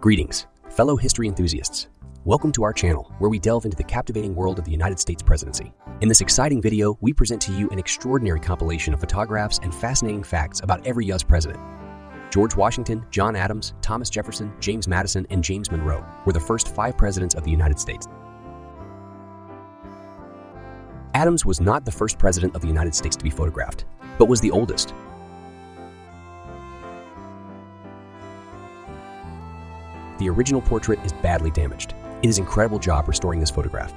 Greetings, fellow history enthusiasts. Welcome to our channel, where we delve into the captivating world of the United States presidency. In this exciting video, we present to you an extraordinary compilation of photographs and fascinating facts about every U.S. president. George Washington, John Adams, Thomas Jefferson, James Madison, and James Monroe were the first 5 presidents of the United States. Adams was not the first president of the United States to be photographed, but was the oldest. The original portrait is badly damaged. It is an incredible job restoring this photograph.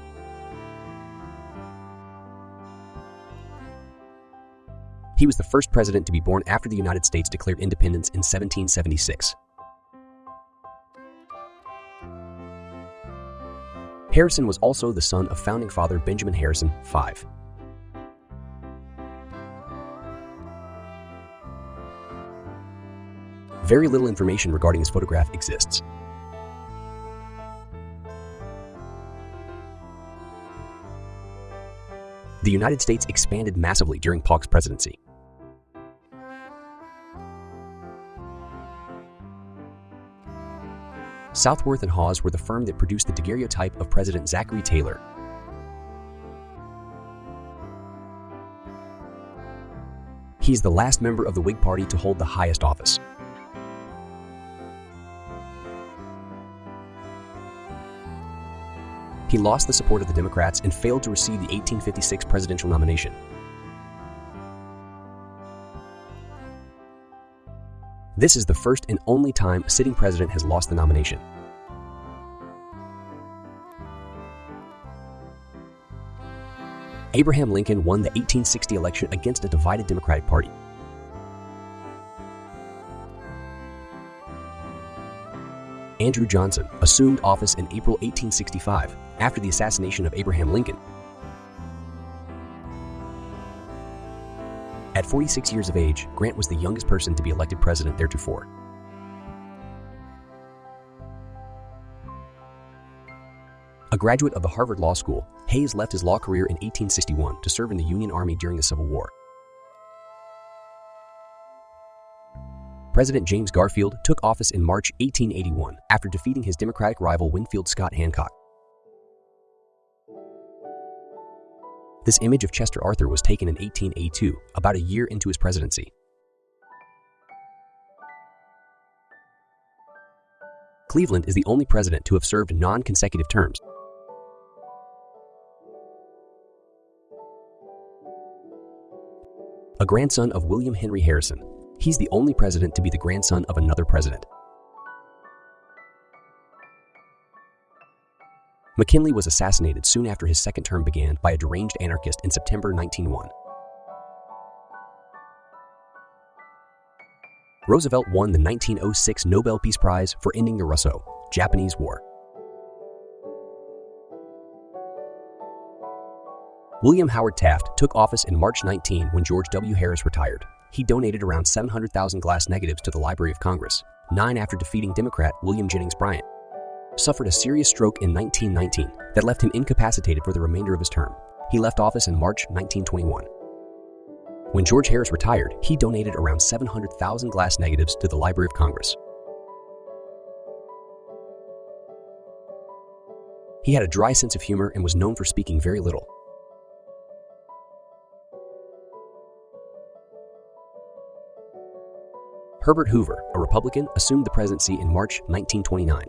He was the first president to be born after the United States declared independence in 1776. Harrison was also the son of founding father Benjamin Harrison V. Very little information regarding his photograph exists. The United States expanded massively during Polk's presidency. Southworth and Hawes were the firm that produced the daguerreotype of President Zachary Taylor. He is the last member of the Whig Party to hold the highest office. He lost the support of the Democrats and failed to receive the 1856 presidential nomination. This is the first and only time a sitting president has lost the nomination. Abraham Lincoln won the 1860 election against a divided Democratic Party. Andrew Johnson assumed office in April 1865 after the assassination of Abraham Lincoln. At 46 years of age, Grant was the youngest person to be elected president theretofore. A graduate of the Harvard Law School, Hayes left his law career in 1861 to serve in the Union Army during the Civil War. President James Garfield took office in March 1881 after defeating his Democratic rival Winfield Scott Hancock. This image of Chester Arthur was taken in 1882, about a year into his presidency. Cleveland is the only president to have served non-consecutive terms. A grandson of William Henry Harrison, he's the only president to be the grandson of another president. McKinley was assassinated soon after his second term began by a deranged anarchist in September 1901. Roosevelt won the 1906 Nobel Peace Prize for ending the Russo-Japanese War. William Howard Taft took office in March 19 when George W. Harris retired. He donated around 700,000 glass negatives to the Library of Congress, 9 after defeating Democrat William Jennings Bryan. Suffered a serious stroke in 1919 that left him incapacitated for the remainder of his term. He left office in March 1921. When George Harris retired, he donated around 700,000 glass negatives to the Library of Congress. He had a dry sense of humor and was known for speaking very little. Herbert Hoover, a Republican, assumed the presidency in March 1929.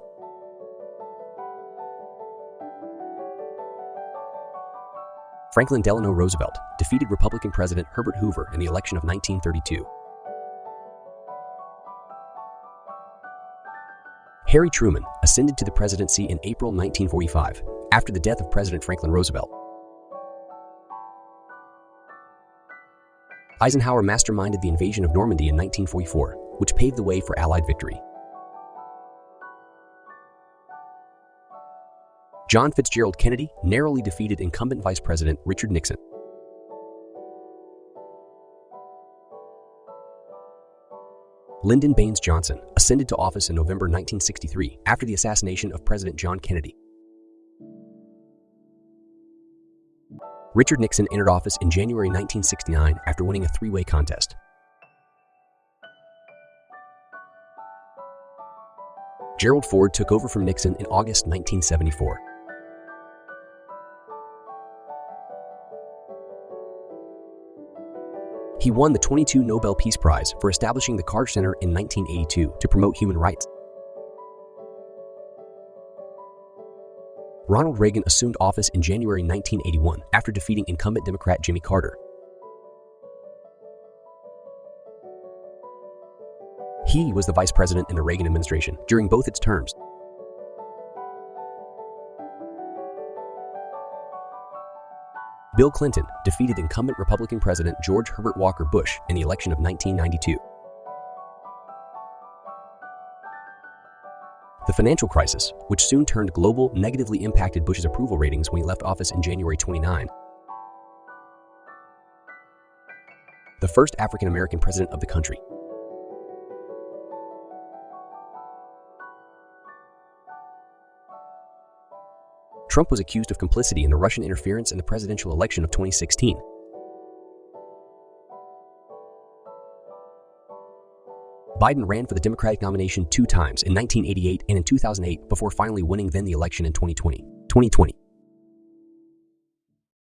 Franklin Delano Roosevelt defeated Republican President Herbert Hoover in the election of 1932. Harry Truman ascended to the presidency in April 1945 after the death of President Franklin Roosevelt. Eisenhower masterminded the invasion of Normandy in 1944, which paved the way for Allied victory. John Fitzgerald Kennedy narrowly defeated incumbent Vice President Richard Nixon. Lyndon Baines Johnson ascended to office in November 1963 after the assassination of President John Kennedy. Richard Nixon entered office in January 1969 after winning a 3-way contest. Gerald Ford took over from Nixon in August 1974. He won the 22 Nobel Peace Prize for establishing the Carter Center in 1982 to promote human rights. Ronald Reagan assumed office in January 1981 after defeating incumbent Democrat Jimmy Carter. He was the vice president in the Reagan administration during both its terms. Bill Clinton defeated incumbent Republican President George Herbert Walker Bush in the election of 1992. The financial crisis, which soon turned global, negatively impacted Bush's approval ratings when he left office in January 29. The first African-American president of the country. Trump was accused of complicity in the Russian interference in the presidential election of 2016. Biden ran for the Democratic nomination 2 times, in 1988 and in 2008, before finally winning then the election in 2020.